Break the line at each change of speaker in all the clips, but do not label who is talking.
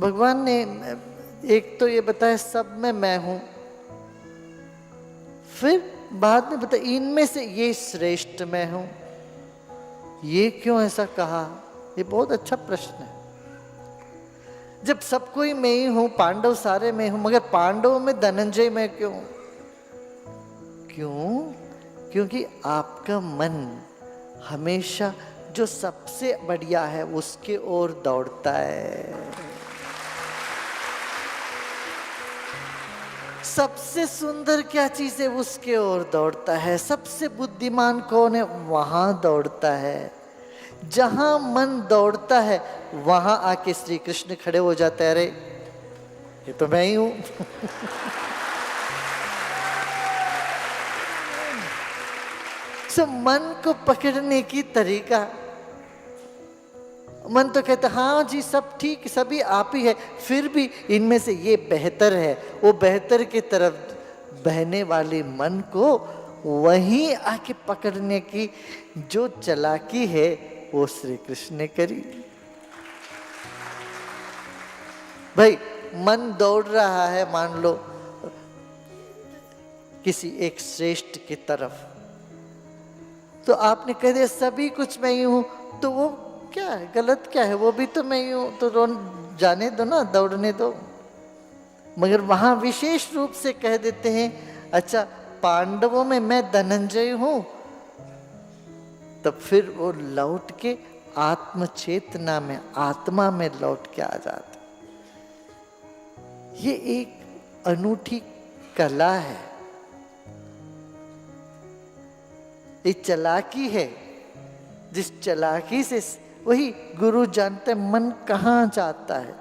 भगवान ने एक तो ये बताया सब में मैं हूं, फिर बाद में बताया इनमें से ये श्रेष्ठ मैं हूं। ये क्यों ऐसा कहा? ये बहुत अच्छा प्रश्न है। जब सब कोई मैं ही हूं, पांडव सारे मैं हूं, मगर पांडवों में धनंजय मैं क्यों? क्यों? क्योंकि आपका मन हमेशा जो सबसे बढ़िया है उसके ओर दौड़ता है। सबसे सुंदर क्या चीज है उसके ओर दौड़ता है। सबसे बुद्धिमान कौन है वहां दौड़ता है। जहां मन दौड़ता है वहां आके श्री कृष्ण खड़े हो जाते हैं। अरे ये तो मैं ही हूं। सो मन को पकड़ने की तरीका, मन तो कहता हाँ जी सब ठीक, सभी आप ही है, फिर भी इनमें से ये बेहतर है। वो बेहतर की तरफ बहने वाले मन को वहीं आके पकड़ने की जो चालाकी है वो श्री कृष्ण ने करी। भाई मन दौड़ रहा है मान लो किसी एक श्रेष्ठ की तरफ, तो आपने कह दिया सभी कुछ मैं ही हूं, तो वो क्या है, गलत क्या है? वो भी तो मैं ही हूं, तो जाने दो ना, दौड़ने दो। मगर वहां विशेष रूप से कह देते हैं अच्छा पांडवों में मैं धनंजय हूं, तब फिर वो लौट के आत्म चेतना में, आत्मा में लौट के आ जाते। ये एक अनूठी कला है, ये चालाकी है, जिस चालाकी से वही गुरु जानते मन कहां जाता है।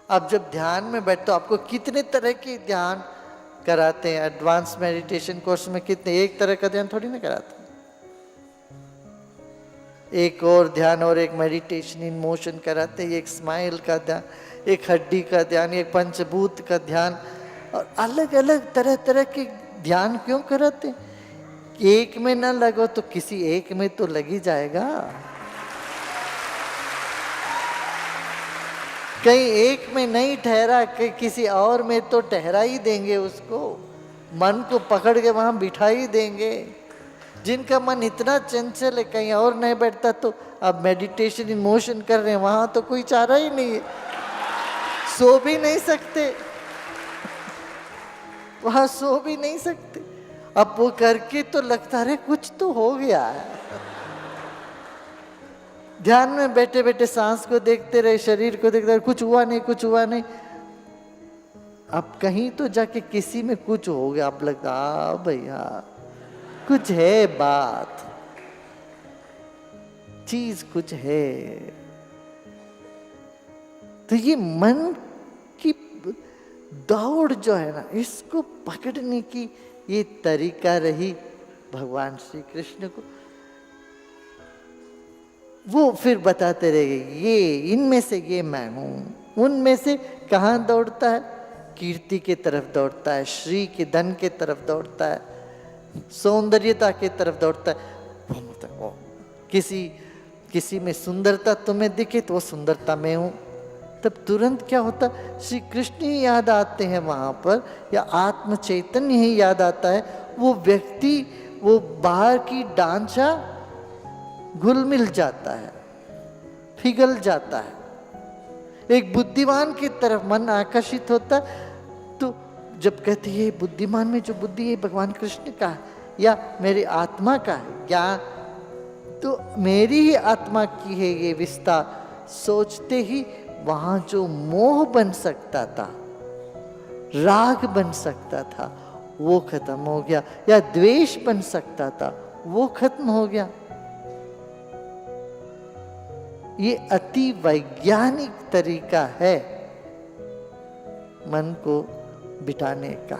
आप जब ध्यान में बैठते हो आपको कितने तरह के ध्यान कराते हैं। एडवांस मेडिटेशन कोर्स में कितने, एक तरह का ध्यान थोड़ी ना कराते। एक और ध्यान और एक मेडिटेशन इन मोशन कराते हैं, एक स्माइल का ध्यान, एक हड्डी का ध्यान, एक पंचभूत का ध्यान, और अलग अलग तरह तरह के ध्यान क्यों कराते? एक में ना लगो तो किसी एक में तो लगी जाएगा। कहीं एक में नहीं ठहरा कि किसी और में तो ठहरा ही देंगे उसको। मन को पकड़ के वहां बिठा ही देंगे। जिनका मन इतना चंचल है कहीं और नहीं बैठता, तो अब मेडिटेशन इन मोशन कर रहे हैं, वहां तो कोई चारा ही नहीं है, सो भी नहीं सकते, वहां सो भी नहीं सकते। अब वो करके तो लगता है कुछ तो हो गया है। ध्यान में बैठे बैठे सांस को देखते रहे, शरीर को देखते रहे, कुछ हुआ नहीं, कुछ हुआ नहीं। अब कहीं तो जाके किसी में कुछ हो गया, अब लगता भैया कुछ है, बात चीज कुछ है। तो ये मन की दौड़ जो है ना, इसको पकड़ने की ये तरीका रही भगवान श्री कृष्ण को। वो फिर बताते रहे ये इनमें से ये मैं हूं, उनमें से कहां दौड़ता है? कीर्ति के तरफ दौड़ता है, श्री के धन के तरफ दौड़ता है, सौंदर्यता के तरफ दौड़ता है। वो मतलब वो किसी में सुंदरता तुम्हें दिखे तो वो सुंदरता में हूं, तब तुरंत क्या होता? श्री कृष्ण ही याद आते हैं वहां पर, या आत्म चैतन्य ही याद आता है। वो व्यक्ति वो बाहर की ढांचा घुल मिल जाता है, पिघल जाता है। एक बुद्धिमान की तरफ मन आकर्षित होता, तो जब कहते हैं बुद्धिमान में जो बुद्धि है भगवान कृष्ण का है या मेरी आत्मा का है, या तो मेरी ही आत्मा की है ये विस्तार, सोचते ही वहां जो मोह बन सकता था, राग बन सकता था, वो खत्म हो गया, या द्वेष बन सकता था वो खत्म हो गया। ये अति वैज्ञानिक तरीका है मन को बिठाने का।